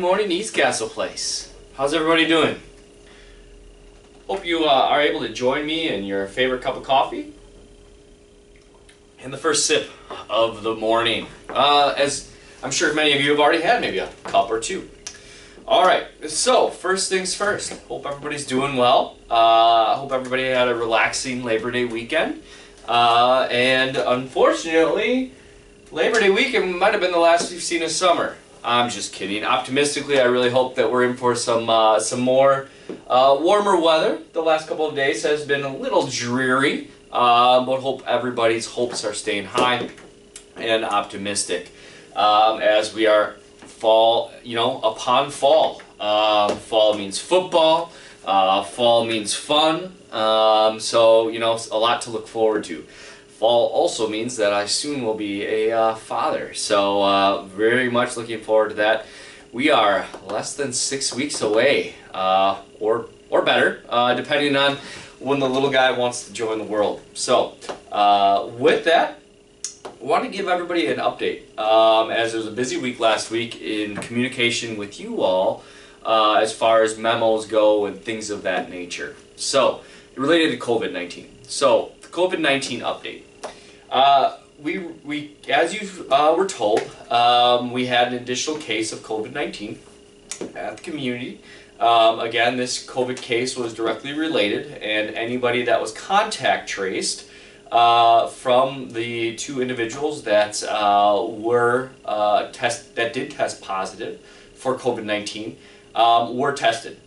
morning, East Castle Place. How's everybody doing? Hope you are able to join me in your favorite cup of coffee and the first sip of the morning. As I'm sure many of you have already had maybe a cup or two. Alright, so first things first. Hope everybody's doing well. I hope everybody had a relaxing Labor Day weekend. And unfortunately, Labor Day weekend might have been the last we've seen of summer. I'm just kidding. Optimistically, I really hope that we're in for some more warmer weather. The last couple of days has been a little dreary, but hope everybody's hopes are staying high and optimistic as we are fall, upon fall. Fall means football. Fall means fun. So, a lot to look forward to. Fall also means that I soon will be a father, so very much looking forward to that. We are less than 6 weeks away, or better, depending on when the little guy wants to join the world. So with that, I want to give everybody an update, as there was a busy week last week in communication with you all as far as memos go and things of that nature. So related to COVID-19. So the COVID-19 update. We as you were told, we had an additional case of COVID-19 at the community. Again, this COVID case was directly related, and anybody that was contact traced from the two individuals that did test positive for COVID-19 were tested.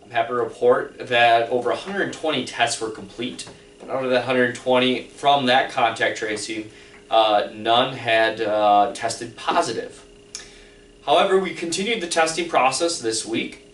I'm happy to report that over 120 tests were complete. And out of that 120 from that contact tracing, none had tested positive. However, we continued the testing process this week,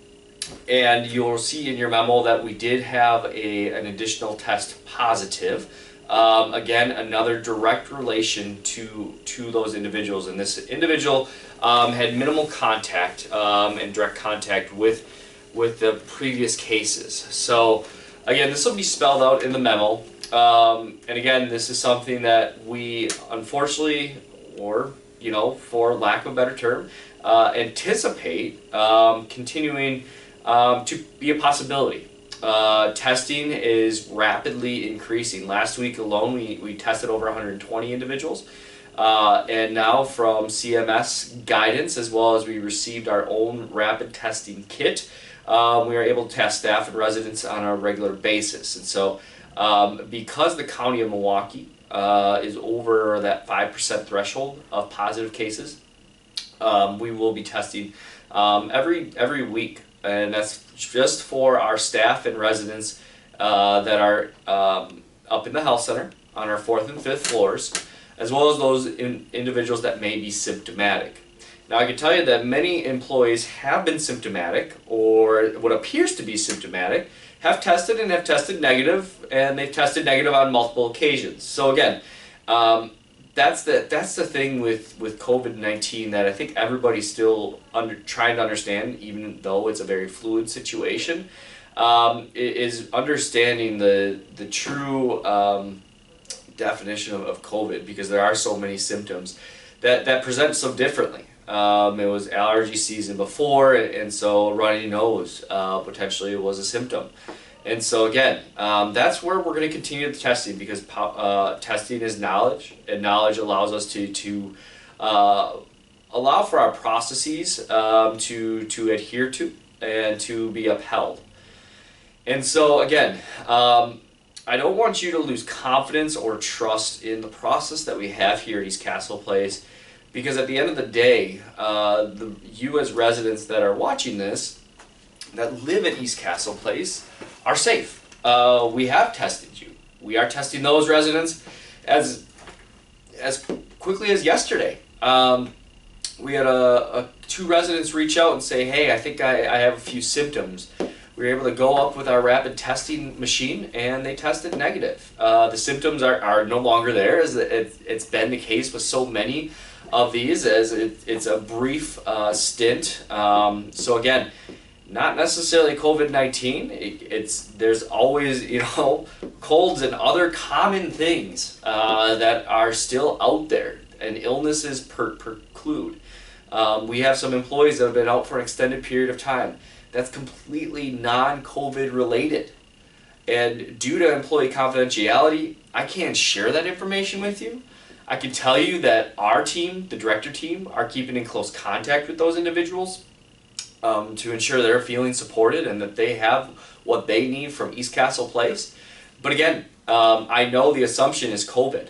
and you'll see in your memo that we did have an additional test positive. Again, another direct relation to those individuals, and this individual had minimal contact and direct contact with the previous cases. So again, this will be spelled out in the memo, and again, this is something that we unfortunately, or for lack of a better term, anticipate continuing to be a possibility. Testing is rapidly increasing. Last week alone, we tested over 120 individuals, and now from CMS guidance, as well as we received our own rapid testing kit, we are able to test staff and residents on a regular basis. And so because the county of Milwaukee is over that 5% threshold of positive cases, we will be testing every week, and that's just for our staff and residents that are up in the health center on our 4th and 5th floors, as well as those individuals that may be symptomatic. Now, I can tell you that many employees have been symptomatic, or what appears to be symptomatic, have tested and have tested negative, and they've tested negative on multiple occasions. So again, that's the thing with COVID-19 that I think everybody's still trying to understand, even though it's a very fluid situation, is understanding the true definition of COVID, because there are so many symptoms that present so differently. It was allergy season before, and so a runny nose potentially was a symptom. And so again, that's where we're going to continue the testing, because testing is knowledge, and knowledge allows us to allow for our processes to adhere to and to be upheld. And so again, I don't want you to lose confidence or trust in the process that we have here at East Castle Place, because at the end of the day, you as residents that are watching this, that live at East Castle Place, are safe. We have tested you. We are testing those residents as quickly as yesterday. We had two residents reach out and say, hey, I think I have a few symptoms. We were able to go up with our rapid testing machine, and they tested negative. The symptoms are no longer there, as it's been the case with so many of these, as it's a brief stint. So again, not necessarily COVID-19. There's always colds and other common things that are still out there, and illnesses preclude. We have some employees that have been out for an extended period of time. That's completely non-COVID related. And due to employee confidentiality, I can't share that information with you. I can tell you that our team, the director team, are keeping in close contact with those individuals to ensure they're feeling supported and that they have what they need from East Castle Place. But again, I know the assumption is COVID.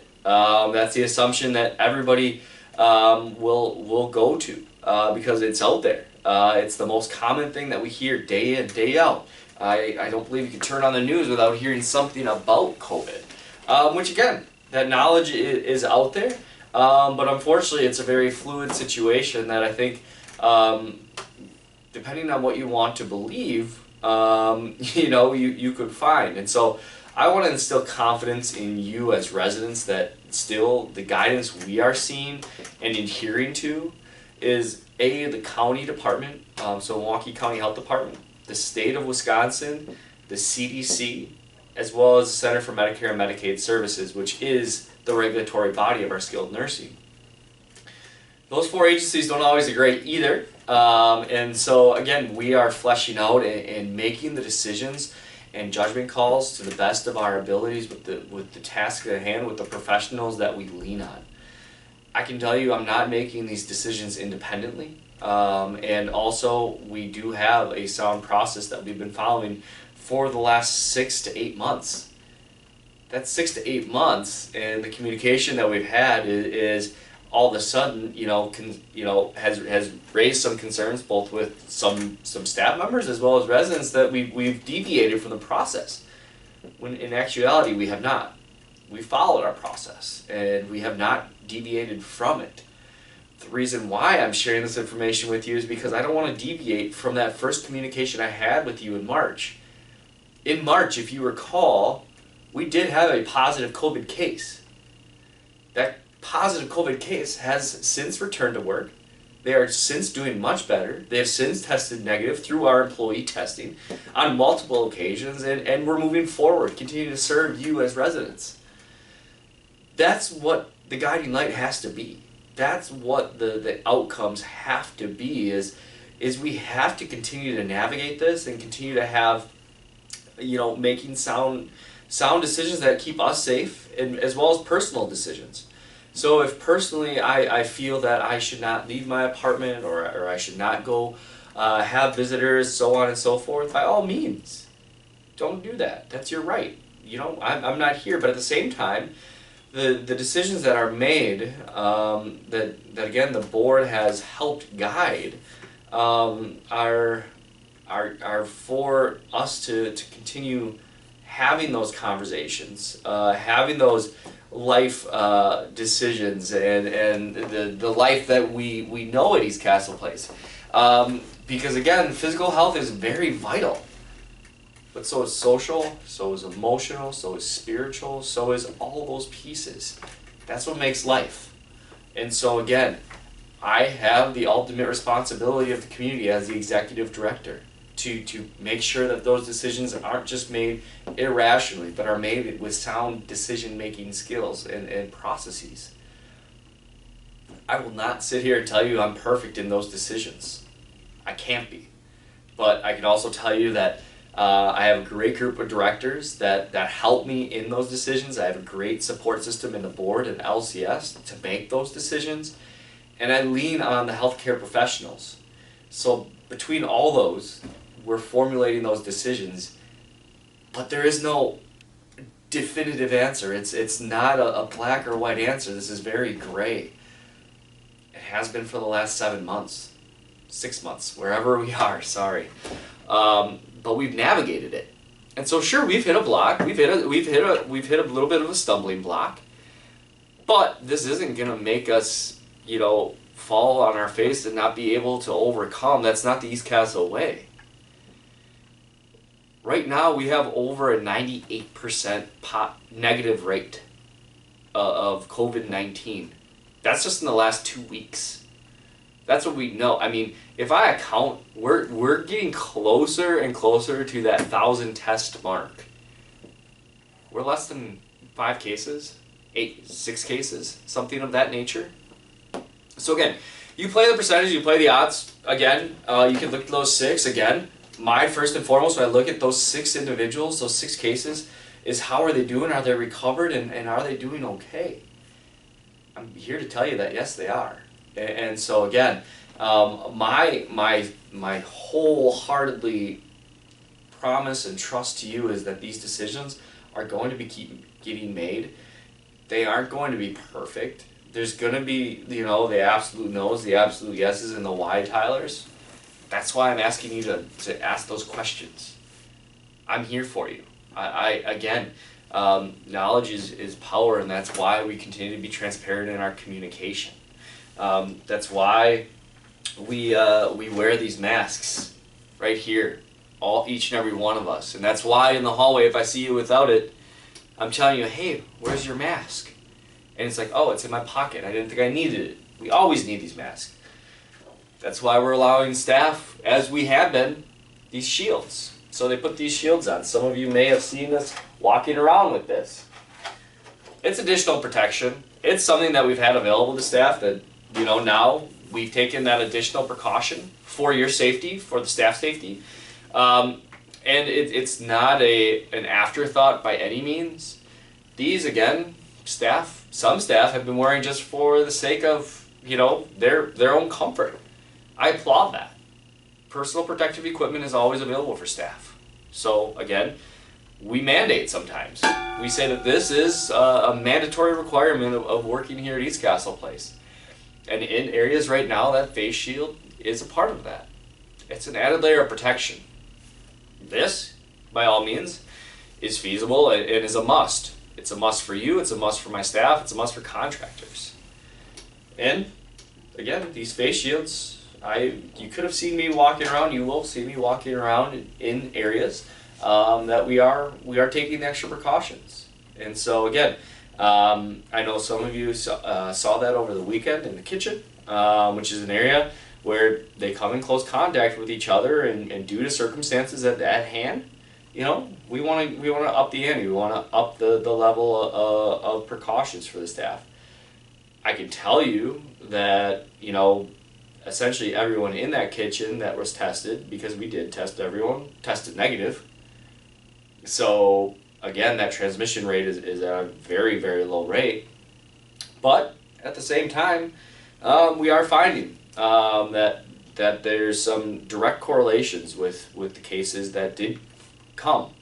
That's the assumption that everybody will go to because it's out there. It's the most common thing that we hear day in, day out. I don't believe you can turn on the news without hearing something about COVID, which again, that knowledge is out there, but unfortunately it's a very fluid situation that I think, depending on what you want to believe, you could find. And so I want to instill confidence in you as residents that still the guidance we are seeing and adhering to is the county department, so Milwaukee County Health Department, the state of Wisconsin, the CDC, as well as the Center for Medicare and Medicaid Services, which is the regulatory body of our skilled nursing. Those four agencies don't always agree either, and so again, we are fleshing out and making the decisions and judgment calls to the best of our abilities with the task at hand, with the professionals that we lean on. I can tell you I'm not making these decisions independently, and also we do have a sound process that we've been following for the last 6 to 8 months. That's 6 to 8 months, and the communication that we've had is all of a sudden, has raised some concerns both with some staff members as well as residents that we've deviated from the process. When in actuality we have not. We followed our process and we have not deviated from it. The reason why I'm sharing this information with you is because I don't want to deviate from that first communication I had with you in March. In March, if you recall, we did have a positive COVID case. That positive COVID case has since returned to work. They are since doing much better. They have since tested negative through our employee testing on multiple occasions, and we're moving forward, continuing to serve you as residents. That's what the guiding light has to be. That's what the outcomes have to be, is we have to continue to navigate this and continue to have, making sound decisions that keep us safe, and as well as personal decisions. So if personally I feel that I should not leave my apartment or I should not go have visitors, so on and so forth, by all means, don't do that. That's your right. I'm not here, but at the same time, the decisions that are made, that again the board has helped guide, are for us to continue having those conversations, having those life decisions, and the life that we know at East Castle Place. Because again, physical health is very vital. But so is social, so is emotional, so is spiritual, so is all those pieces. That's what makes life. And so again, I have the ultimate responsibility of the community as the executive director to make sure that those decisions aren't just made irrationally, but are made with sound decision-making skills and processes. I will not sit here and tell you I'm perfect in those decisions. I can't be. But I can also tell you that I have a great group of directors that help me in those decisions. I have a great support system in the board and LCS to make those decisions. And I lean on the healthcare professionals. So between all those, we're formulating those decisions. But there is no definitive answer. It's not a black or white answer. This is very gray. It has been for the last 7 months, 6 months, wherever we are, sorry. But we've navigated it. And so sure, we've hit a block, we've hit a little bit of a stumbling block, but this isn't gonna make us, fall on our face and not be able to overcome. That's not the East Castle way. Right now we have over a 98% negative rate of COVID-19. That's just in the last 2 weeks. That's what we know. I mean, if I account, we're getting closer and closer to that 1,000 test mark. We're less than 5 cases, 6 cases, something of that nature. So again, you play the percentage, you play the odds. Again, you can look at those 6. Again, my first and foremost, when I look at those 6 individuals, those 6 cases, is how are they doing? Are they recovered, and are they doing okay? I'm here to tell you that yes, they are. And so again, my wholeheartedly promise and trust to you is that these decisions are going to be getting made. They aren't going to be perfect. There's going to be, you know, the absolute no's, the absolute yeses, and the why, Tylers. That's why I'm asking you to ask those questions. I'm here for you. Again, knowledge is power, and that's why we continue to be transparent in our communication. That's why we wear these masks right here, each and every one of us. And that's why in the hallway, if I see you without it, I'm telling you, hey, where's your mask? And it's like, oh, it's in my pocket. I didn't think I needed it. We always need these masks. That's why we're allowing staff, as we have been, these shields. So they put these shields on. Some of you may have seen us walking around with this. It's additional protection. It's something that we've had available to staff that, you know, now we've taken that additional precaution for your safety, for the staff safety. And it's not an afterthought by any means. These, again, some staff have been wearing just for the sake of, you know, their own comfort. I applaud that. Personal protective equipment is always available for staff. So again, we mandate sometimes. We say that this is a mandatory requirement of working here at East Castle Place. And in areas right now, that face shield is a part of that. It's an added layer of protection. This, by all means, is feasible and is a must. It's a must for you, it's a must for my staff, it's a must for contractors. And again, these face shields, you could have seen me walking around, you will see me walking around in areas that we are taking the extra precautions. And so again, I know some of you saw that over the weekend in the kitchen, which is an area where they come in close contact with each other, and due to circumstances at hand, you know, we want to up the ante. We want to up the level of precautions for the staff. I can tell you that, you know, essentially everyone in that kitchen that was tested, because we did test everyone, tested negative. So again, that transmission rate is at a very, very low rate. But at the same time, we are finding that there's some direct correlations with the cases that did come.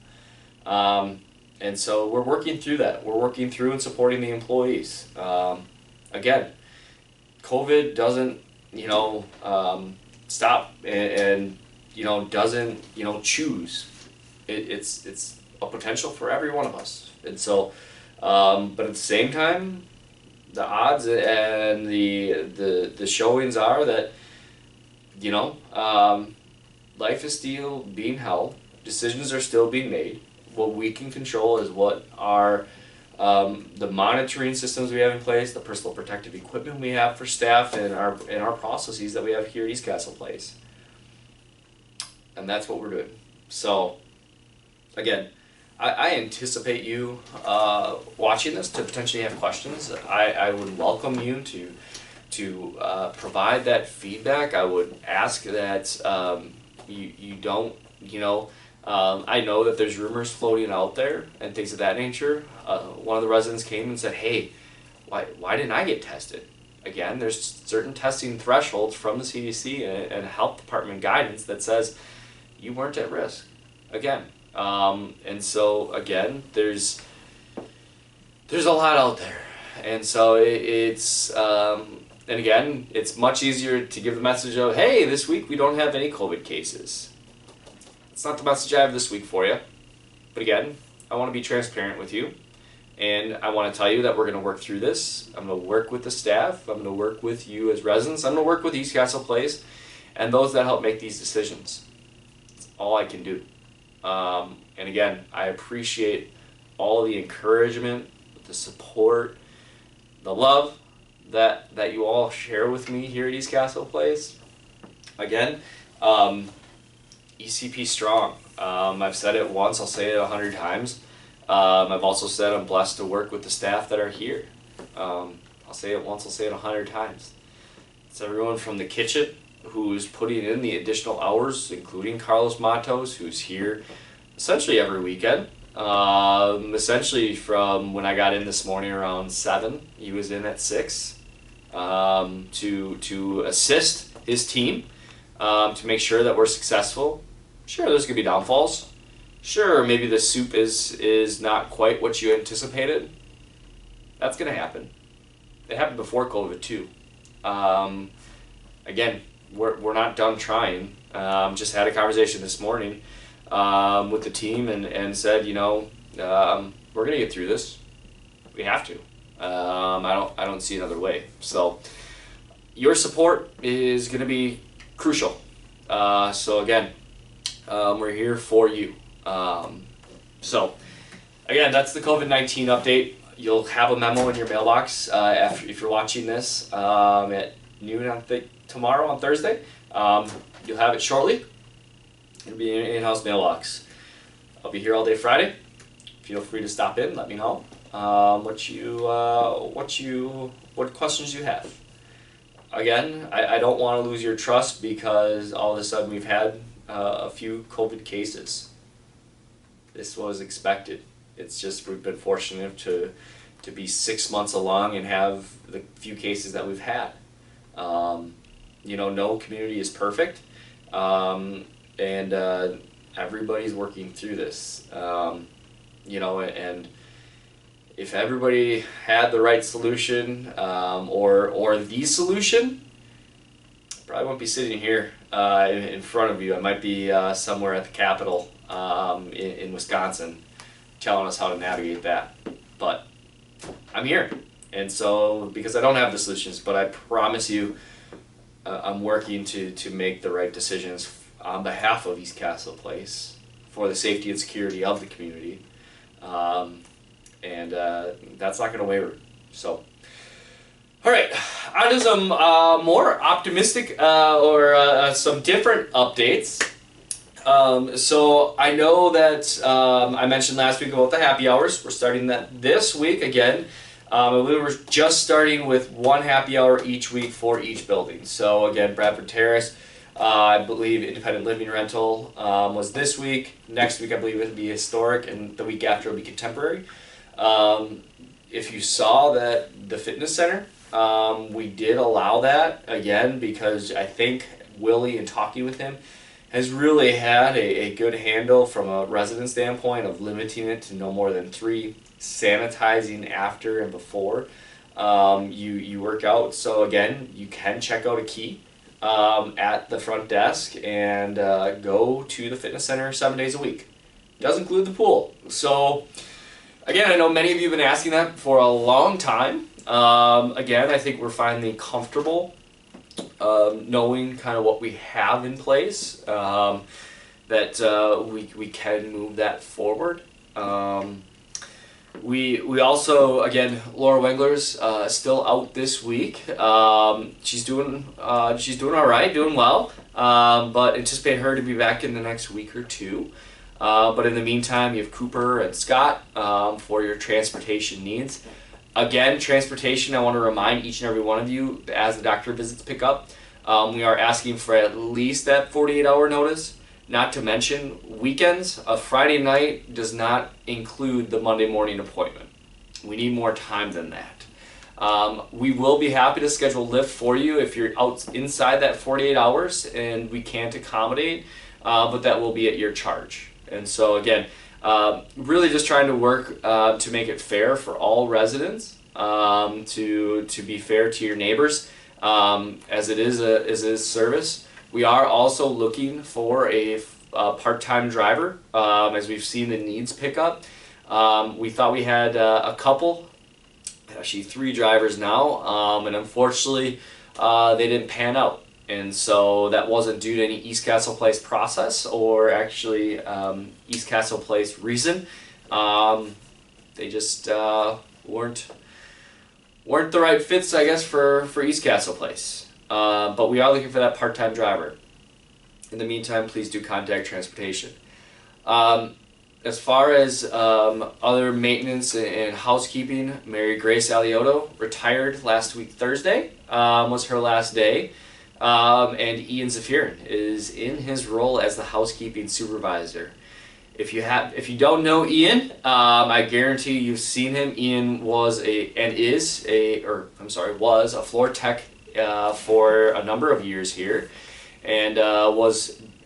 And so we're working through that. We're working through and supporting the employees. Again, COVID doesn't, you know, stop and you know, doesn't, you know, choose. It's a potential for every one of us. And so, but at the same time, the odds and the showings are that, you know, life is still being held. Decisions are still being made. What we can control is what our the monitoring systems we have in place, the personal protective equipment we have for staff, and our processes that we have here at East Castle Place. And that's what we're doing. So, again, I anticipate you watching this to potentially have questions. I would welcome you to provide that feedback. I would ask that you don't, you know, I know that there's rumors floating out there and things of that nature. One of the residents came and said, hey, why didn't I get tested? Again, there's certain testing thresholds from the CDC and health department guidance that says you weren't at risk. Again, and so again, there's a lot out there. And so it's, and again, it's much easier to give the message of, hey, this week we don't have any COVID cases. It's not the message I have this week for you. But again, I want to be transparent with you. And I want to tell you that we're going to work through this. I'm going to work with the staff. I'm going to work with you as residents. I'm going to work with East Castle Place and those that help make these decisions. That's all I can do. And again, I appreciate all the encouragement, the support, the love that you all share with me here at East Castle Place. Again, ECP strong. I've said it once, I'll say it 100 times. I've also said I'm blessed to work with the staff that are here. I'll say it once, I'll say it 100 times. It's everyone from the kitchen who's putting in the additional hours, including Carlos Matos, who's here essentially every weekend. Essentially from when I got in this morning around 7, he was in at 6 to assist his team to make sure that we're successful. Sure, there's going to be downfalls. Sure, maybe the soup is not quite what you anticipated. That's going to happen. It happened before COVID too. Again, we're not done trying. Just had a conversation this morning with the team and said, we're going to get through this. We have to. I don't see another way. So your support is going to be crucial. So again, we're here for you. So again, that's the COVID-19 update. You'll have a memo in your mailbox if you're watching this at noon tomorrow on Thursday. You'll have it shortly. It'll be in your in-house mailbox. I'll be here all day Friday. Feel free to stop in. Let me know what questions you have. Again, I don't want to lose your trust because all of a sudden we've had a few COVID cases. This was expected. It's just we've been fortunate to be 6 months along and have the few cases that we've had. No community is perfect, and everybody's working through this. And if everybody had the right solution or the solution, I probably won't be sitting here in front of you. I might be somewhere at the Capitol in Wisconsin telling us how to navigate that. But I'm here. And so, because I don't have the solutions, but I promise you I'm working to make the right decisions on behalf of East Castle Place for the safety and security of the community. And that's not going to waver. So, all right, on to some more optimistic or some different updates. So I know that I mentioned last week about the happy hours. We're starting that this week again. We were just starting with one happy hour each week for each building. So again, Bradford Terrace, I believe Independent Living Rental was this week. Next week I believe it would be Historic, and the week after it will be Contemporary. If you saw that the fitness center, we did allow that again because I think Willie, in talking with him, has really had a good handle from a resident standpoint of limiting it to no more than 3, sanitizing after and before you work out. So again, you can check out a key at the front desk and go to the fitness center 7 days a week. It does include the pool. So again, I know many of you have been asking that for a long time. Again, I think we're finally comfortable knowing kind of what we have in place, that we can move that forward. We also, again, Laura Wengler's still out this week. She's doing all right, doing well, but anticipate her to be back in the next week or two. But in the meantime, you have Cooper and Scott for your transportation needs. Again, transportation, I want to remind each and every one of you, as the doctor visits pick up, we are asking for at least that 48-hour notice, not to mention weekends. A Friday night does not include the Monday morning appointment. We need more time than that. We will be happy to schedule a lift for you if you're out inside that 48 hours and we can't accommodate, but that will be at your charge. And so again, really just trying to work to make it fair for all residents, to be fair to your neighbors, as it is a service. We are also looking for a part-time driver, as we've seen the needs pick up. We thought we had a couple, actually 3 drivers now, and unfortunately they didn't pan out. And so that wasn't due to any East Castle Place process or actually East Castle Place reason. They just weren't the right fits, I guess, for East Castle Place. But we are looking for that part-time driver. In the meantime, please do contact transportation. as far as other maintenance and housekeeping, Mary Grace Aliotto retired last week Thursday, was her last day. And Ian Zafirin is in his role as the housekeeping supervisor. If you don't know Ian, I guarantee you've seen him. Ian was was a floor tech for a number of years here, and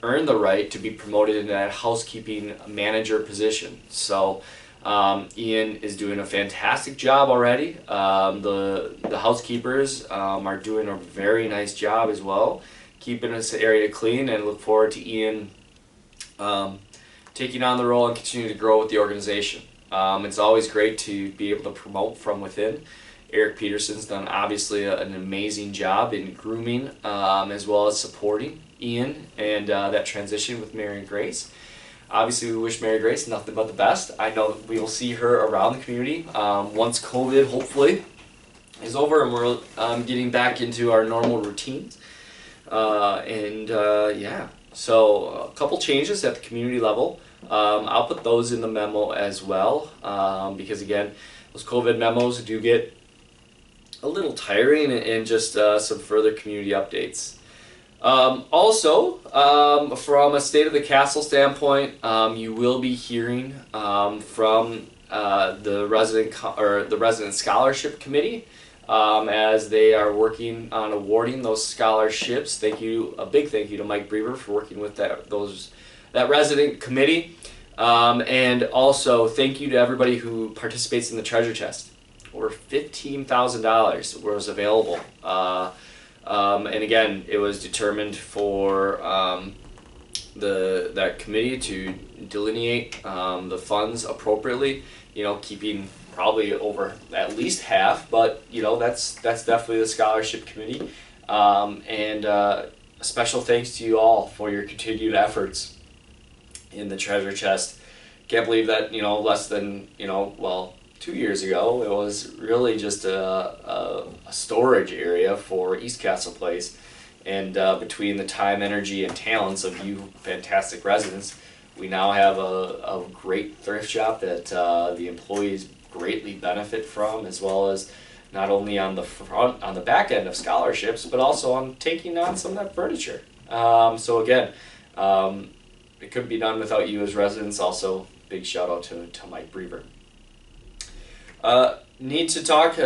earned the right to be promoted into that housekeeping manager position. So Ian is doing a fantastic job already. The housekeepers are doing a very nice job as well, keeping this area clean, and look forward to Ian taking on the role and continue to grow with the organization. It's always great to be able to promote from within. Eric Peterson's done obviously an amazing job in grooming as well as supporting Ian and that transition with Mary and Grace. Obviously, we wish Mary Grace nothing but the best. I know that we will see her around the community once COVID hopefully is over and we're getting back into our normal routines. Yeah, so a couple changes at the community level. I'll put those in the memo as well because again, those COVID memos do get a little tiring and just some further community updates. Also, from a State of the Castle standpoint, you will be hearing from the Resident Scholarship Committee as they are working on awarding those scholarships. A big thank you to Mike Brever for working with that resident committee, and also thank you to everybody who participates in the treasure chest. Over $15,000 was available. And again, it was determined for that committee to delineate the funds appropriately. Keeping probably over at least half, but that's definitely the scholarship committee. And a special thanks to you all for your continued efforts in the treasure chest. Can't believe that less than 2 years ago, it was really just a storage area for East Castle Place. And between the time, energy, and talents of you fantastic residents, we now have a great thrift shop that the employees greatly benefit from, as well as not only on the back end of scholarships, but also on taking on some of that furniture. So again, it couldn't be done without you as residents. Also, big shout out to Mike Brever. Need to talk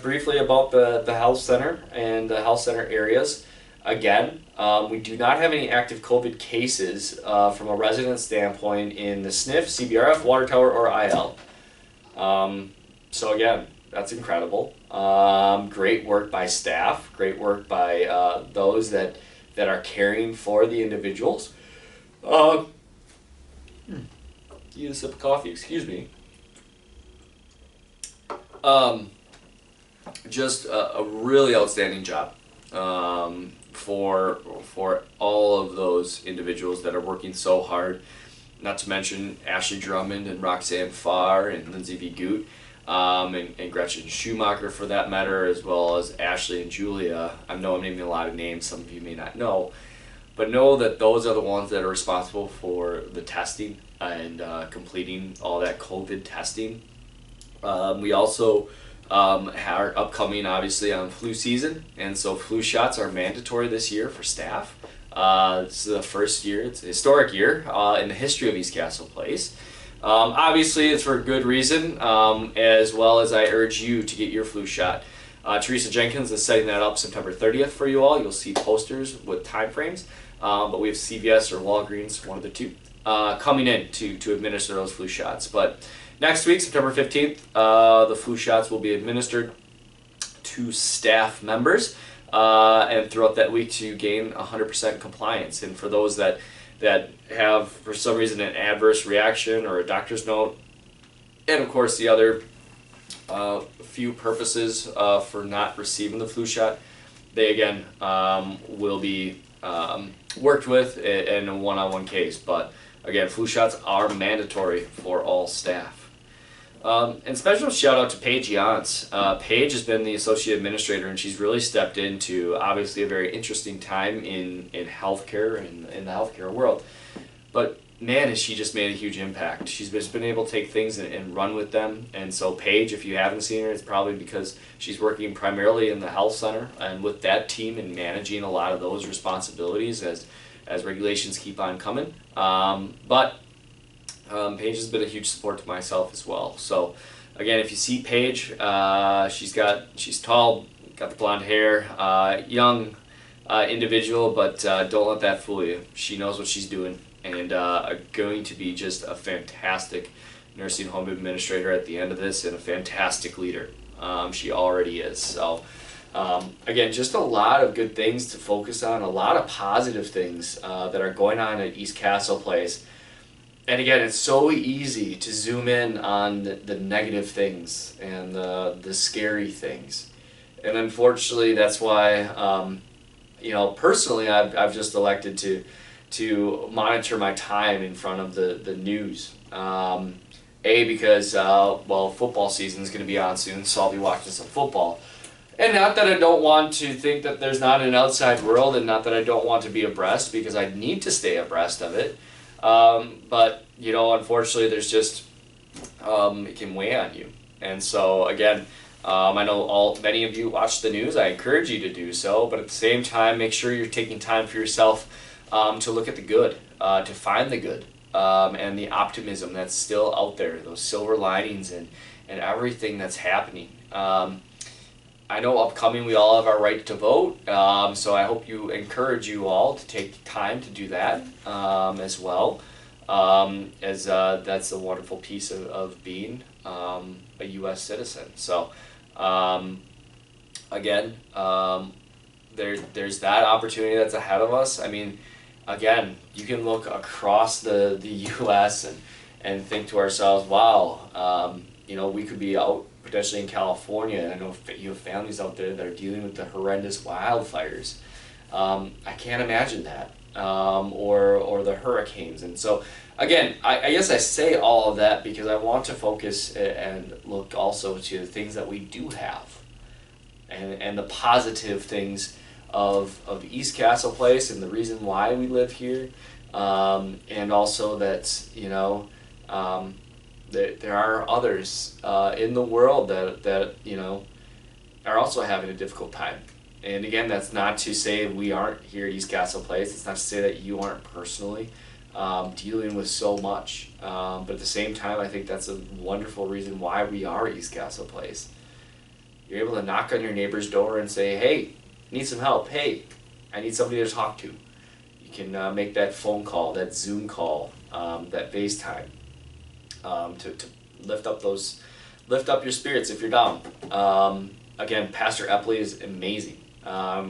briefly about the health center and the health center areas. Again, we do not have any active COVID cases from a resident standpoint in the SNF, CBRF, Water Tower, or IL. So again, that's incredible. Great work by staff, great work by those that are caring for the individuals. Need a sip of coffee, excuse me. Just a really outstanding job for all of those individuals that are working so hard. Not to mention Ashley Drummond and Roxanne Farr and Lindsay V. Goot, and Gretchen Schumacher for that matter, as well as Ashley and Julia. I know I'm naming a lot of names, some of you may not know, but know that those are the ones that are responsible for the testing and completing all that COVID testing. We also are upcoming obviously on flu season, and so flu shots are mandatory this year for staff. This is the first year, it's a historic year in the history of East Castle Place. Obviously it's for a good reason, as well as I urge you to get your flu shot. Teresa Jenkins is setting that up September 30th for you all. You'll see posters with time frames, but we have CVS or Walgreens, one of the two, coming in to administer those flu shots. But next week, September 15th, the flu shots will be administered to staff members, and throughout that week to gain 100% compliance. And for those that have, for some reason, an adverse reaction or a doctor's note, and of course the other few purposes for not receiving the flu shot, they again will be worked with in a one-on-one case. But again, flu shots are mandatory for all staff. And special shout out to Paige Yance. Paige has been the associate administrator, and she's really stepped into obviously a very interesting time in healthcare and in the healthcare world. But man, has she just made a huge impact. She's just been able to take things and run with them. And so Paige, if you haven't seen her, it's probably because she's working primarily in the health center and with that team and managing a lot of those responsibilities as regulations keep on coming. But Paige has been a huge support to myself as well. So again, if you see Paige, she's tall, got the blonde hair, young individual, but don't let that fool you. She knows what she's doing, and going to be just a fantastic nursing home administrator at the end of this and a fantastic leader. She already is. So again, just a lot of good things to focus on, a lot of positive things that are going on at East Castle Place. And again, it's so easy to zoom in on the negative things and the scary things. And unfortunately, that's why, personally, I've just elected to monitor my time in front of the news. Because, football season is going to be on soon, so I'll be watching some football. And not that I don't want to think that there's not an outside world, and not that I don't want to be abreast, because I need to stay abreast of it. But, unfortunately, there's just, it can weigh on you. And so, again, I know many of you watch the news. I encourage you to do so, but at the same time, make sure you're taking time for yourself to look at the good, to find the good, and the optimism that's still out there, those silver linings and everything that's happening. I know upcoming we all have our right to vote, so I hope encourage you all to take time to do that as well, as that's a wonderful piece of being a U.S. citizen. So again, there's that opportunity that's ahead of us. I mean, again, you can look across the U.S. and think to ourselves, wow, we could be out potentially in California, and I know you have families out there that are dealing with the horrendous wildfires. I can't imagine that, or the hurricanes. And so, again, I guess I say all of that because I want to focus and look also to the things that we do have, and the positive things of East Castle Place and the reason why we live here, and also that, there are others in the world that are also having a difficult time. And again, that's not to say we aren't here at East Castle Place. It's not to say that you aren't personally dealing with so much. But at the same time, I think that's a wonderful reason why we are East Castle Place. You're able to knock on your neighbor's door and say, hey, need some help. Hey, I need somebody to talk to. You can make that phone call, that Zoom call, that FaceTime. To lift up your spirits if you're down. Again, Pastor Epley is amazing.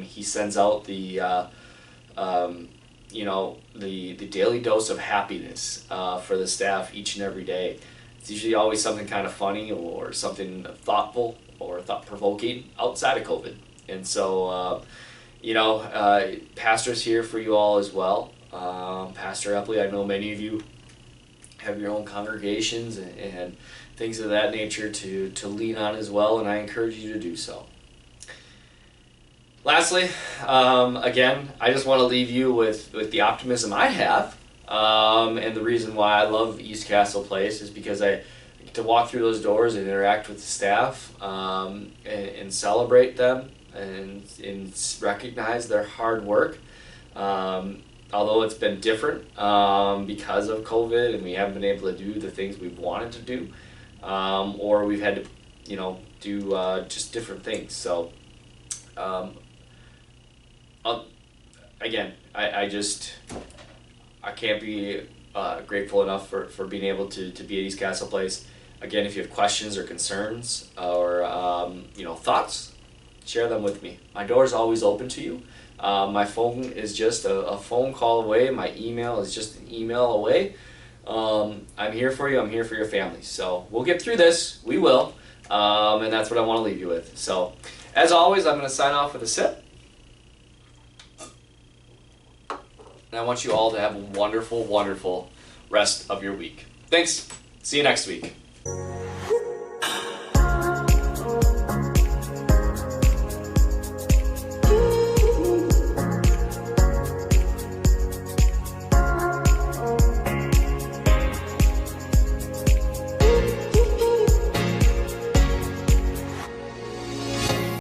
He sends out the daily dose of happiness for the staff each and every day. It's usually always something kind of funny or something thoughtful or thought-provoking outside of COVID. And so, Pastor's here for you all as well. Pastor Epley, I know many of you have your own congregations and things of that nature to lean on as well, and I encourage you to do so. Lastly, again, I just want to leave you with the optimism I have, and the reason why I love East Castle Place is because I get to walk through those doors and interact with the staff, and celebrate them and recognize their hard work. Although it's been different because of COVID and we haven't been able to do the things we've wanted to do, or we've had to, do just different things. So, again, I can't be grateful enough for being able to be at East Castle Place. Again, if you have questions or concerns or thoughts, share them with me. My door is always open to you. My phone is just a phone call away. My email is just an email away. I'm here for you. I'm here for your family. So we'll get through this. We will. And that's what I want to leave you with. So as always, I'm going to sign off with a sip. And I want you all to have a wonderful, wonderful rest of your week. Thanks. See you next week.